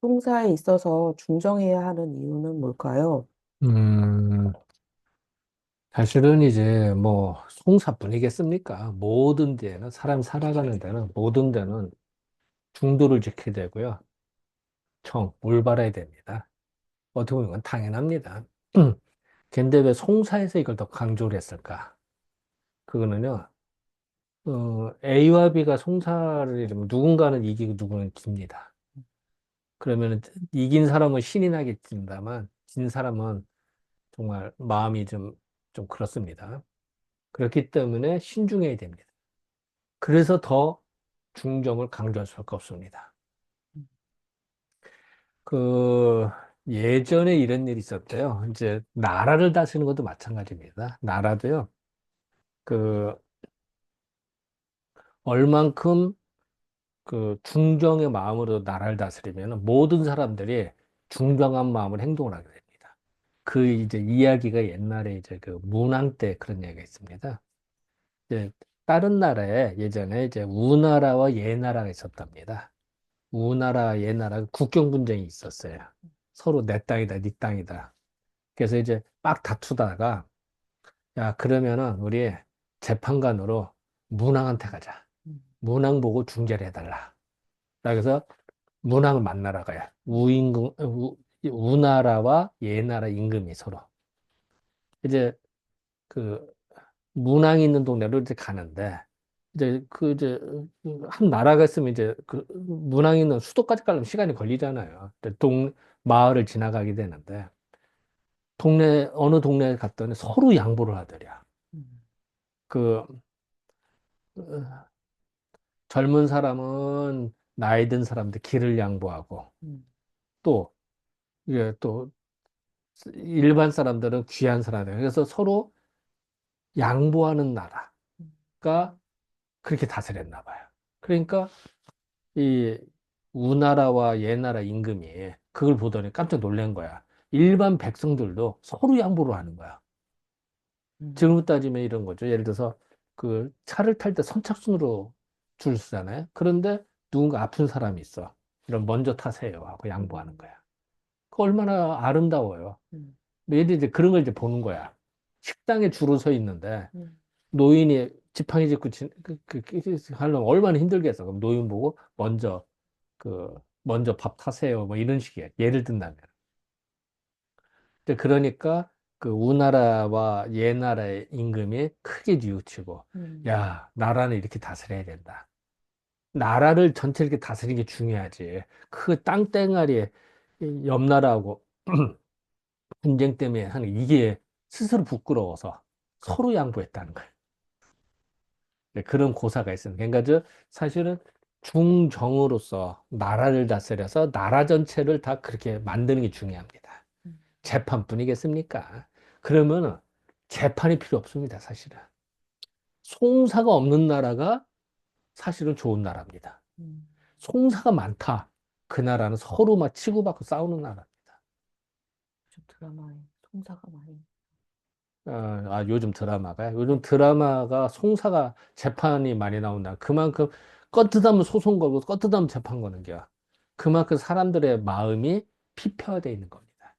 송사에 있어서 중정해야 하는 이유는 뭘까요? 음, 사실은 이제 뭐 송사뿐이겠습니까? 모든 데는 사람 살아가는 데는 모든 데는 중도를 지켜야 되고요. 올바라야 됩니다. 어떻게 보면 당연합니다. 근데 왜 송사에서 이걸 더 강조를 했을까? 그거는요. A와 B가 송사를 이루면 누군가는 이기고 누구는 집니다. 그러면 이긴 사람은 신이 나겠습니다만 진 사람은 정말 마음이 좀 그렇습니다. 그렇기 때문에 신중해야 됩니다. 그래서 더 중정을 강조할 수밖에 없습니다. 그 예전에 이런 일이 있었대요. 이제 나라를 다스리는 것도 마찬가지입니다. 나라도요. 그 얼만큼 그 중정의 마음으로 나라를 다스리면 모든 사람들이 중정한 마음으로 행동을 하게 됩니다. 그 이제 이야기가 옛날에 이제 그 문왕 때 그런 이야기가 있습니다. 이제 다른 나라에 예전에 이제 우나라와 예나라가 있었답니다. 우나라, 예나라 국경 분쟁이 있었어요. 서로 내 땅이다, 네 땅이다. 그래서 이제 막 다투다가 야, 그러면은 우리 재판관으로 문왕한테 가자. 음. 문왕 보고 중재를 해달라. 그래서 문왕을 만나러 가요. 우나라와 예나라 임금이 서로. 이제 그 문항이 있는 동네로 이제 가는데, 이제 한 나라가 있으면 이제 그 문항이 있는 수도까지 가려면 시간이 걸리잖아요. 마을을 지나가게 되는데, 어느 동네에 갔더니 서로 양보를 하더랴. 음. 그, 어, 젊은 사람은 나이 든 사람들 길을 양보하고, 음. 또, 이게 또, 일반 사람들은 귀한 사람들. 그래서 서로 양보하는 음. 나라가 그렇게 다스렸나 봐요. 그러니까, 이 우나라와 예나라 임금이 그걸 보더니 깜짝 놀란 거야. 일반 백성들도 서로 양보를 하는 거야. 음. 지금으로 따지면 이런 거죠. 예를 들어서 그 차를 탈 때 선착순으로 줄 서잖아요. 그런데 누군가 아픈 사람이 있어. 이런 먼저 타세요 하고 양보하는 음. 거야. 그 얼마나 아름다워요. 음. 얘들이 이제 그런 걸 이제 보는 거야. 식당에 줄을 서 있는데 음. 노인이 지팡이 짚고 하려면 얼마나 힘들겠어. 그럼 노인 보고 먼저 밥 타세요. 뭐 이런 식이에요. 예를 든다면. 근데 그러니까 그 우나라와 예나라의 임금이 크게 뉘우치고, 음. 야, 나라는 이렇게 다스려야 된다. 나라를 전체 이렇게 다스리는 게 중요하지. 그 땅덩어리에 옆 나라하고 분쟁 때문에 하는 이게 스스로 부끄러워서 서로 양보했다는 거예요. 네, 그런 고사가 있습니다. 그러니까 사실은 중정으로서 나라를 다스려서 나라 전체를 다 그렇게 만드는 게 중요합니다. 음. 재판뿐이겠습니까? 그러면 재판이 필요 없습니다, 사실은. 송사가 없는 나라가 사실은 좋은 나라입니다. 음. 송사가 많다. 그 나라는 서로 막 치고받고 싸우는 나라입니다. 좀 드라마에 송사가 많이. 요즘 드라마가 송사가 재판이 많이 나온다. 그만큼 껐듯하면 소송 걸고 껐듯하면 재판 거는 게 그만큼 사람들의 마음이 피폐화되어 있는 겁니다.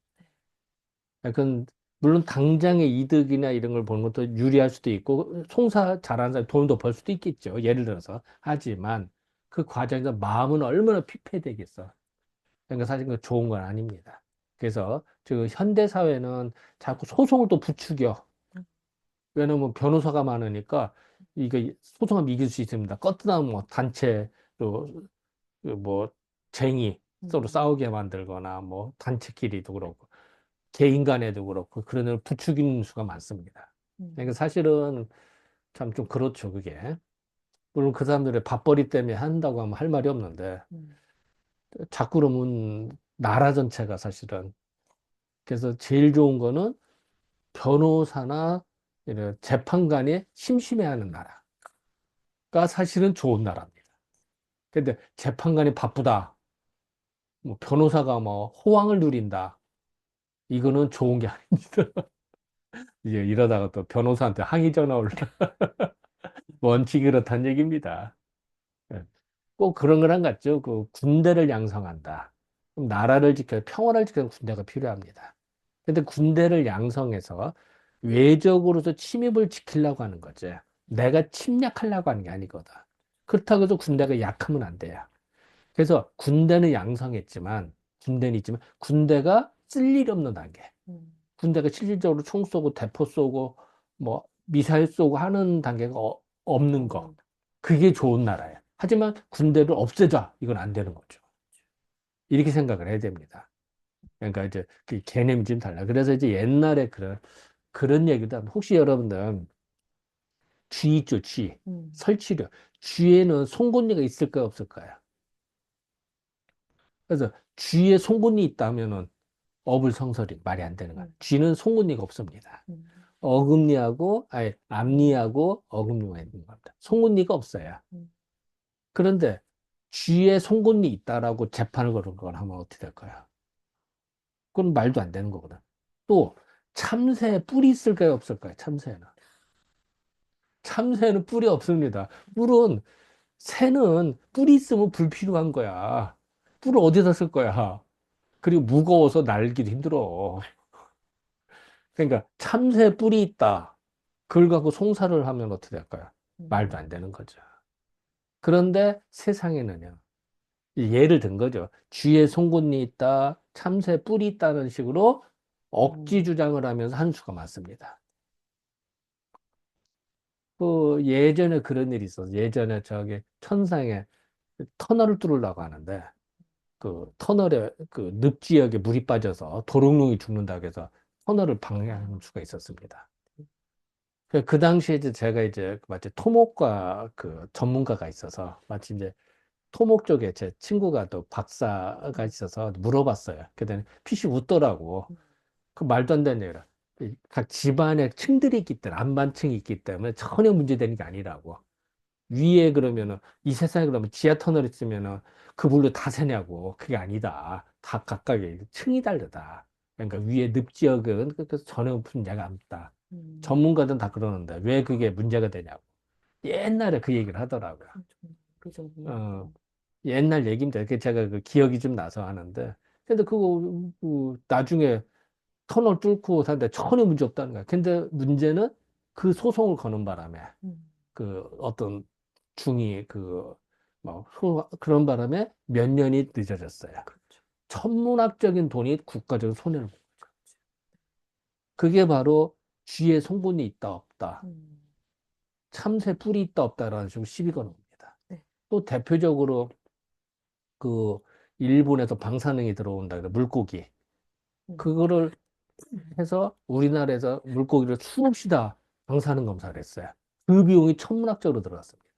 그건 물론 당장의 이득이나 이런 걸 보는 것도 유리할 수도 있고 송사 잘하는 사람 돈도 벌 수도 있겠죠. 예를 들어서 하지만 그 과정에서 마음은 얼마나 피폐되겠어. 그러니까 사실 그 좋은 건 아닙니다. 그래서 지금 현대 사회는 자꾸 소송을 또 부추겨. 음. 왜냐면 변호사가 많으니까 이거 소송하면 이길 수 있습니다. 껐더나 뭐 단체로 그뭐 쟁의 서로 음. 싸우게 만들거나 뭐 단체끼리도 그렇고 개인 간에도 그렇고 그런 걸 부추기는 수가 많습니다. 그러니까 음. 사실은 참 좀 그렇죠, 그게. 물론 그 사람들의 밥벌이 때문에 한다고 하면 할 말이 없는데 음. 자꾸 그러면 나라 전체가 사실은 그래서 제일 좋은 거는 변호사나 이런 재판관이 심심해하는 나라가 사실은 좋은 나라입니다. 근데 재판관이 바쁘다, 뭐 변호사가 뭐 호황을 누린다, 이거는 좋은 게 아닙니다. 이제 이러다가 또 변호사한테 항의 전화 올라 원칙이 그렇다는 얘기입니다. 예. 꼭 그런 거랑 같죠. 그 군대를 양성한다. 그럼 나라를 지켜 평화를 지키는 군대가 필요합니다. 근데 군대를 양성해서 외적으로서 침입을 지키려고 하는 거지. 내가 침략하려고 하는 게 아니거든. 그렇다고 해서 군대가 약하면 안 돼요. 그래서 군대는 양성했지만, 군대는 있지만, 군대가 쓸 일이 없는 단계. 음, 군대가 실질적으로 총 쏘고, 대포 쏘고, 뭐, 미사일 쏘고 하는 단계가 없는 거. 음, 그게 좋은 나라예요. 하지만 군대를 없애자. 이건 안 되는 거죠. 이렇게 생각을 해야 됩니다. 그러니까 이제 그 개념이 좀 달라. 그래서 이제 옛날에 그런 얘기도 합니다. 혹시 여러분들 쥐 있죠, 쥐. 음, 설치류. 쥐에는 송곳니가 있을까요, 없을까요? 그래서 쥐에 송곳니 있다면은 어불성설이 말이 안 되는 거예요. 음, 쥐는 송곳니가 없습니다. 음, 어금니하고, 아니, 음, 앞니하고 어금니만 있는 겁니다. 송곳니가 없어요. 음. 그런데 쥐에 송곳니 있다라고 재판을 걸은 걸 하면 어떻게 될까요? 그건 말도 안 되는 거거든. 또, 참새에 뿔이 있을까요, 없을까요? 참새는. 참새는 뿔이 없습니다. 뿔은, 새는 뿔이 있으면 불필요한 거야. 뿔을 어디다 쓸 거야? 그리고 무거워서 날기도 힘들어. 그러니까 참새 뿔이 있다. 그걸 갖고 송사를 하면 어떻게 될까요? 말도 안 음, 되는 거죠. 그런데 세상에는요, 이 예를 든 거죠. 쥐에 송곳니 있다, 참새 뿔이 있다는 식으로 억지 음, 주장을 하면서 한 수가 많습니다. 그 예전에 그런 일이 있었어요. 예전에 저기 천상에 터널을 뚫으려고 하는데 그 터널에 그 늪지역에 물이 빠져서 도롱뇽이 죽는다고 해서 터널을 방해하는 수가 있었습니다. 그 당시에 이제 제가 이제 마치 토목과 그 전문가가 있어서 마치 이제 토목 쪽에 제 친구가 또 박사가 음, 있어서 물어봤어요. 그랬더니 피시 웃더라고. 음, 그 말도 안 되는 얘기라. 각 집안에 층들이 있기 때문에, 안반층이 있기 때문에 전혀 문제되는 게 아니라고. 위에 그러면은, 이 세상에 그러면 지하 터널 있으면은 그 물로 다 새냐고. 그게 아니다. 다 각각의 층이 다르다. 그러니까 위에 늪지역은 그래서 전혀 문제가 없다. 음. 전문가들은 다 그러는데 왜 그게 문제가 되냐고. 옛날에 그 얘기를 하더라고요. 좀 오래전이요. 어, 옛날 얘기입니다. 그 제가 그 기억이 좀 나서 하는데. 근데 그거, 나중에 터널 뚫고 사는데 전혀 문제 없다는 거야. 근데 문제는 그 소송을 거는 바람에 음, 그 어떤 중이 뭐 그런 바람에 몇 년이 늦어졌어요. 그렇죠. 천문학적인 돈이 국가적인 손해를 본 거죠. 그게 바로 쥐에 송곳니 있다 없다. 음, 참새 뿔이 있다 없다라는 식으로 시비 거는 겁니다. 네. 또 대표적으로 그 일본에서 방사능이 들어온다 그래 물고기 음, 그거를 해서 우리나라에서 물고기를 수없이 다 방사능 검사를 했어요. 그 비용이 천문학적으로 들어갔습니다.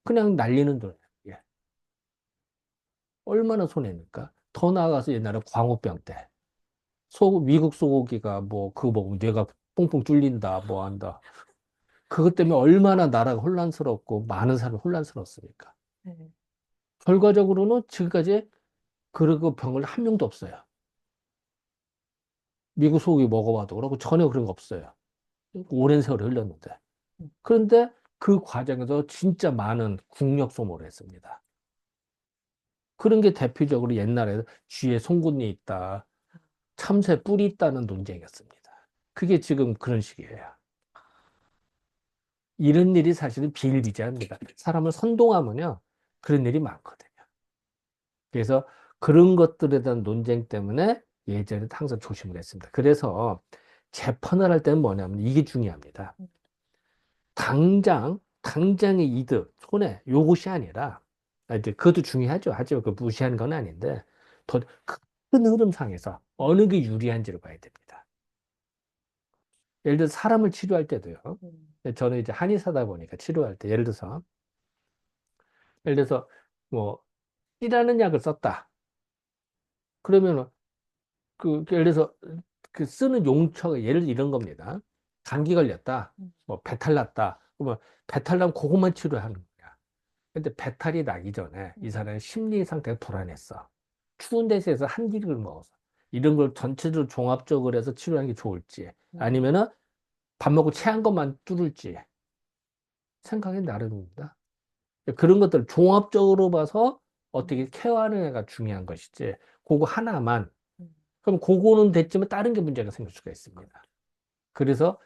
그냥 날리는 돈이에요. 예. 얼마나 손해입니까? 더 나아가서 옛날에 광우병 때 미국 소고기가 뭐 그거 먹으면 뇌가 뽕뽕 뚫린다 뭐 한다. 그것 때문에 얼마나 나라가 혼란스럽고 많은 사람이 혼란스러웠습니까? 네. 결과적으로는 지금까지 그런 병을 한 명도 없어요. 미국 소고기 먹어봐도 그러고 전혀 그런 거 없어요. 오랜 세월이 흘렀는데. 음, 그런데 그 과정에서 진짜 많은 국력 소모를 했습니다. 그런 게 대표적으로 옛날에 쥐에 송곳니 있다, 참새 뿔이 있다는 논쟁이었습니다. 그게 지금 그런 식이에요. 이런 일이 사실은 비일비재합니다. 사람을 선동하면요, 그런 일이 많거든요. 그래서 그런 것들에 대한 논쟁 때문에 예전에 항상 조심을 했습니다. 그래서 재판을 할 때는 뭐냐면 이게 중요합니다. 음, 당장의 이득, 손해, 요것이 아니라, 이제 그것도 중요하죠. 하지만 그 무시하는 건 아닌데, 더 큰 흐름상에서 어느 게 유리한지를 봐야 됩니다. 예를 들어서 사람을 치료할 때도요. 음, 저는 이제 한의사다 보니까 치료할 때, 예를 들어서, 뭐, C라는 약을 썼다. 그러면 예를 들어서 그 쓰는 용처가 예를 들어 이런 겁니다. 감기 걸렸다. 음, 뭐, 배탈 났다. 그러면 배탈 나면 그것만 치료하는 거야. 근데 배탈이 나기 전에 이 음, 사람의 심리 상태가 불안했어. 추운 데서에서 한기를 먹어서. 이런 걸 전체적으로 종합적으로 해서 치료하는 게 좋을지, 음, 아니면은 밥 먹고 체한 것만 뚫을지 생각이 나름입니다. 그런 것들 종합적으로 봐서 음, 어떻게 케어하느냐가 중요한 것이지. 그거 하나만. 음, 그럼 그거는 됐지만 다른 게 문제가 생길 수가 그- 있습니다. 그래서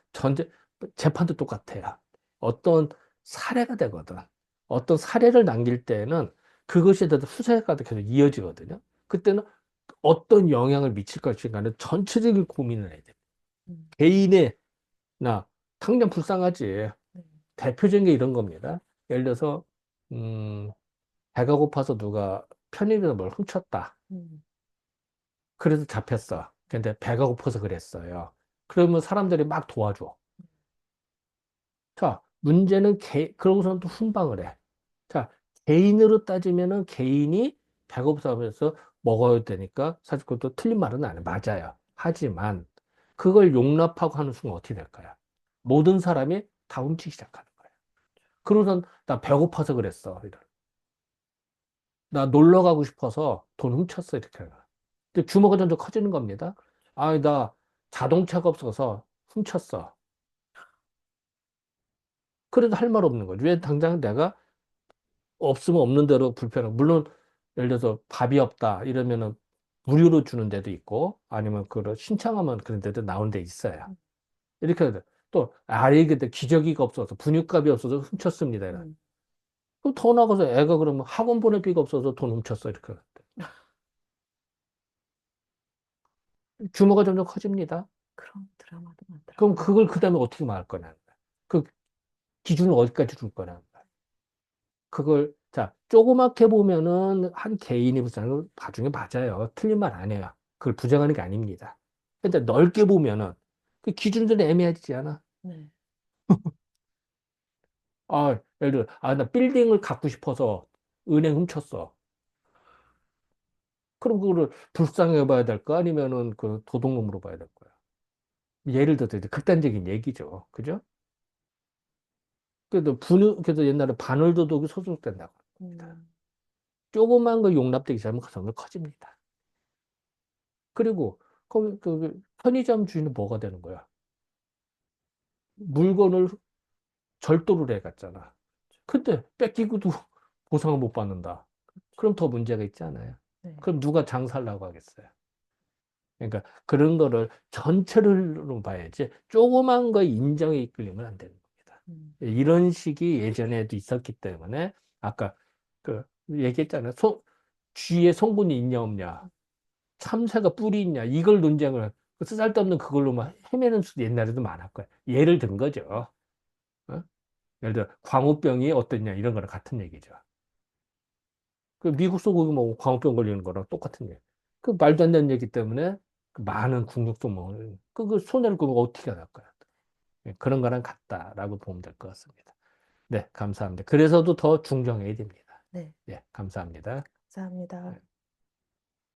재판도 똑같아요. 어떤 사례가 되거든. 어떤 사례를 남길 때는 그것에 대해서 수사가 계속 이어지거든요. 그때는 어떤 영향을 미칠 것인가는 전체적인 고민을 해야 돼. 음, 개인의, 나, 당장 불쌍하지. 네. 대표적인 게 이런 겁니다. 예를 들어서, 음, 배가 고파서 누가 편의점에서 뭘 훔쳤다. 음, 그래서 잡혔어. 근데 배가 고파서 그랬어요. 그러면 사람들이 막 도와줘. 자, 문제는 그러고서는 또 훈방을 해. 자, 개인으로 따지면은 개인이 배고프다 하면서 먹어야 되니까 사실 그것도 틀린 말은 아니에요. 맞아요. 하지만 그걸 용납하고 하는 순간 어떻게 될까요? 모든 사람이 다 훔치기 시작하는 거예요. 그러고선 나 배고파서 그랬어. 나 놀러 가고 싶어서 돈 훔쳤어. 이렇게 해요. 근데 규모가 점점 커지는 겁니다. 아, 나 자동차가 없어서 훔쳤어. 그래도 할 말 없는 거죠. 왜 당장 내가 없으면 없는 대로 불편하고, 물론, 예를 들어서 밥이 없다 이러면은 무료로 주는 데도 있고, 아니면 그걸 신청하면 그런 데도 나온 데 있어요. 음, 이렇게 해야 돼. 또, 이게 기저귀가 없어서, 분유값이 없어서 훔쳤습니다. 이런. 음. 그럼 더 나가서 애가 그러면 학원 보내비가 없어서 돈 훔쳤어. 이렇게. 규모가 점점 커집니다. 그런 드라마도 그럼 많더라고요. 그걸 그 다음에 어떻게 막을 거냐. 그 기준을 어디까지 줄 거냐. 그걸, 자, 조그맣게 보면은 한 개인이 부자는 거 나중에 맞아요. 틀린 말 아니에요. 그걸 부정하는 게 아닙니다. 근데 넓게 보면은 그 기준들이 애매하지 않아? 네. 예를 들어, 나 빌딩을 갖고 싶어서 은행 훔쳤어. 그럼 그거를 불쌍해 봐야 될까? 아니면은 그 도둑놈으로 봐야 될 거야. 예를 들어서 이제 극단적인 얘기죠. 그죠? 그래서 옛날에 바늘도둑이 소송된다고 합니다. 음, 조그만 거 용납되기 시작하면 그 점점 커집니다. 그리고 그 편의점 주인은 뭐가 되는 거야? 물건을 절도를 해갔잖아. 근데 뺏기고도 보상을 못 받는다. 그럼 더 문제가 있지 않아요? 네. 그럼 누가 장사하려고 하겠어요? 그러니까 그런 거를 전체로 봐야지 조그만 거에 인정에 이끌리면 안 되는 겁니다. 음, 이런 식이 예전에도 있었기 때문에 아까 그 얘기했잖아요. 쥐에 성분이 있냐 없냐. 참새가 뿔이 있냐 이걸 논쟁을 쓰잘데없는 그걸로만 헤매는 수도 옛날에도 많았고요. 예를 든 거죠. 어? 예를 들어 광우병이 어떻냐 이런 거랑 같은 얘기죠. 그 미국 소고기 먹으면 광우병 걸리는 거랑 똑같은 얘기. 그 말도 안 되는 얘기 때문에 그 많은 궁극소먹을 그 손해를 그거 어떻게 할까요? 예, 그런 거랑 같다라고 보면 될 것 같습니다. 네, 감사합니다. 그래서도 더 중정해야 됩니다. 네. 예, 감사합니다. 감사합니다. 예.